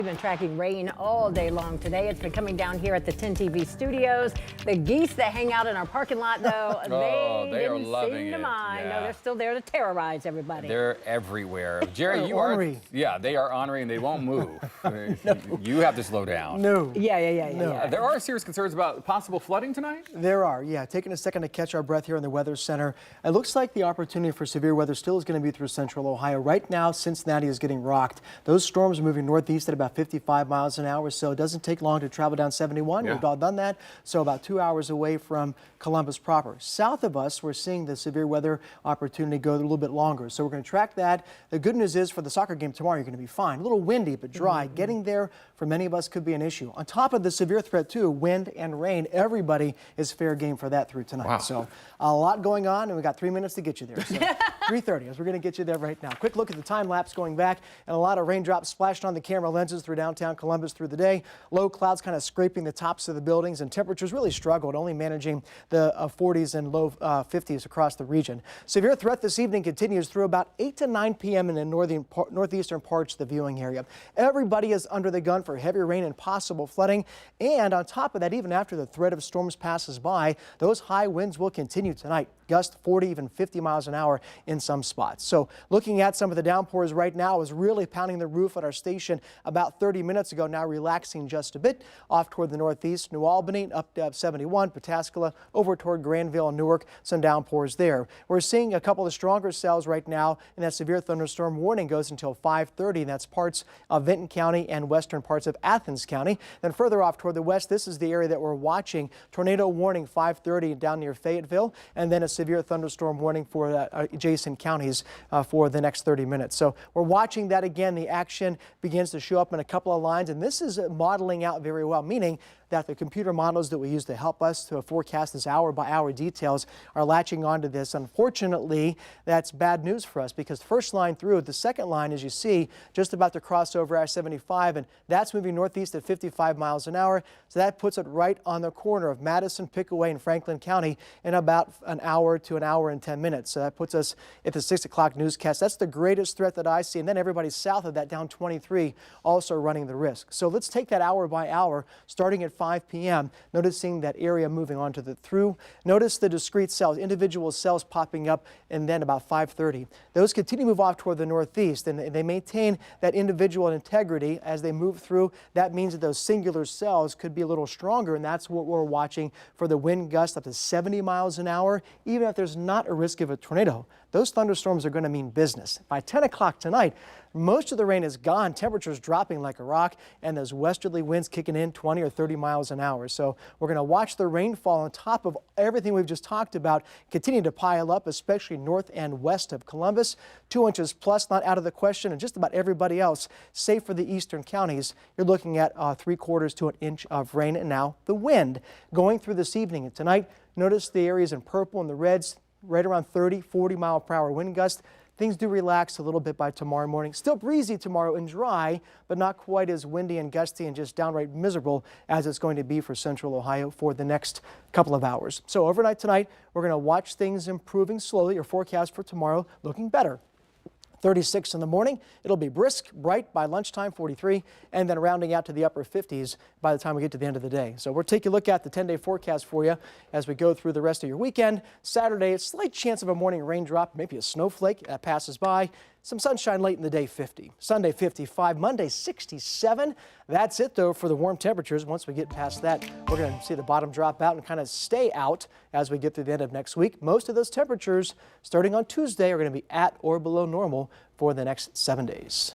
We've been tracking rain all day long today. It's been coming down here at the 10 TV studios. The geese that hang out in our parking lot, though, they are didn't loving seem to it. mind. Yeah. No, they're still there to terrorize everybody. They're everywhere. Jerry, you ornery. Yeah, they are ornery and they won't move. You have to slow down. No. Yeah. There are serious concerns about possible flooding tonight? There are, yeah. Taking a second to catch our breath here in the Weather Center. It looks like the opportunity for severe weather still is going to be through central Ohio. Right now, Cincinnati is getting rocked. Those storms are moving northeast at about 55 miles an hour, so it doesn't take long to travel down 71. Yeah. We've all done that, so about 2 hours away from Columbus proper. South of us, we're seeing the severe weather opportunity go a little bit longer, so we're going to track that. The good news is for the soccer game tomorrow, you're going to be fine. A little windy, but dry. Getting there for many of us could be an issue. On top of the severe threat, too, wind and rain, everybody is fair game for that through tonight. Wow. So a lot going on, and we got 3 minutes to get you there. So 3:30, as we're going to get you there right now. Quick look at the time lapse going back, and a lot of raindrops splashed on the camera lenses through downtown Columbus through the day. Low clouds kind of scraping the tops of the buildings, and temperatures really struggled, only managing the 40s and low 50s across the region. Severe threat this evening continues through about 8 to 9 p.m. in the northeastern parts of the viewing area. Everybody is under the gun for heavy rain and possible flooding, and on top of that, even after the threat of storms passes by, those high winds will continue tonight. Gust 40, even 50 miles an hour in some spots. So looking at some of the downpours right now is really pounding the roof at our station about 30 minutes ago, now relaxing just a bit off toward the northeast. New Albany up to 71, Pataskala over toward Granville and Newark, some downpours there. We're seeing a couple of stronger cells right now, and that severe thunderstorm warning goes until 5:30, and that's parts of Vinton County and western parts of Athens County. Then further off toward the west, this is the area that we're watching. Tornado warning 5:30 down near Fayetteville, and then a severe thunderstorm warning for adjacent counties for the next 30 minutes. So we're watching that again. The action begins to show up in a couple of lines, and this is modeling out very well, meaning that the computer models that we use to help us to forecast this hour-by-hour details are latching onto this. Unfortunately, that's bad news for us because the first line through, the second line, as you see, just about to cross over I-75, and that's moving northeast at 55 miles an hour. So that puts it right on the corner of Madison, Pickaway, and Franklin County in about an hour to an hour and 10 minutes. So that puts us at the 6 o'clock newscast. That's the greatest threat that I see. And then everybody south of that, down 23, also running the risk. So let's take that hour by hour, starting at 5 p.m., noticing that area moving on to the through. Notice the discrete cells, individual cells popping up, and then about 5:30. Those continue to move off toward the northeast, and they maintain that individual integrity as they move through. That means that those singular cells could be a little stronger, and that's what we're watching for the wind gusts up to 70 miles an hour. Even if there's not a risk of a tornado, those thunderstorms are going to mean business. By 10 o'clock tonight, most of the rain is gone, temperatures dropping like a rock, and those westerly winds kicking in 20 or 30 miles an hour. So we're going to watch the rainfall on top of everything we've just talked about continue to pile up, especially north and west of Columbus. 2 inches plus, not out of the question, and just about everybody else, save for the eastern counties, you're looking at 3/4 to an inch of rain. And now the wind going through this evening and tonight. Notice the areas in purple and the reds, right around 30, 40 mile per hour wind gusts. Things do relax a little bit by tomorrow morning. Still breezy tomorrow and dry, but not quite as windy and gusty and just downright miserable as it's going to be for central Ohio for the next couple of hours. So overnight tonight, we're going to watch things improving slowly. Your forecast for tomorrow looking better. 36 in the morning. It'll be brisk, bright by lunchtime, 43, and then rounding out to the upper 50s by the time we get to the end of the day. So we'll take a look at the 10-day forecast for you as we go through the rest of your weekend. Saturday, a slight chance of a morning raindrop, maybe a snowflake that passes by. Some sunshine late in the day, 50. Sunday, 55. Monday, 67. That's it, though, for the warm temperatures. Once we get past that, we're going to see the bottom drop out and kind of stay out as we get through the end of next week. Most of those temperatures, starting on Tuesday, are going to be at or below normal for the next 7 days.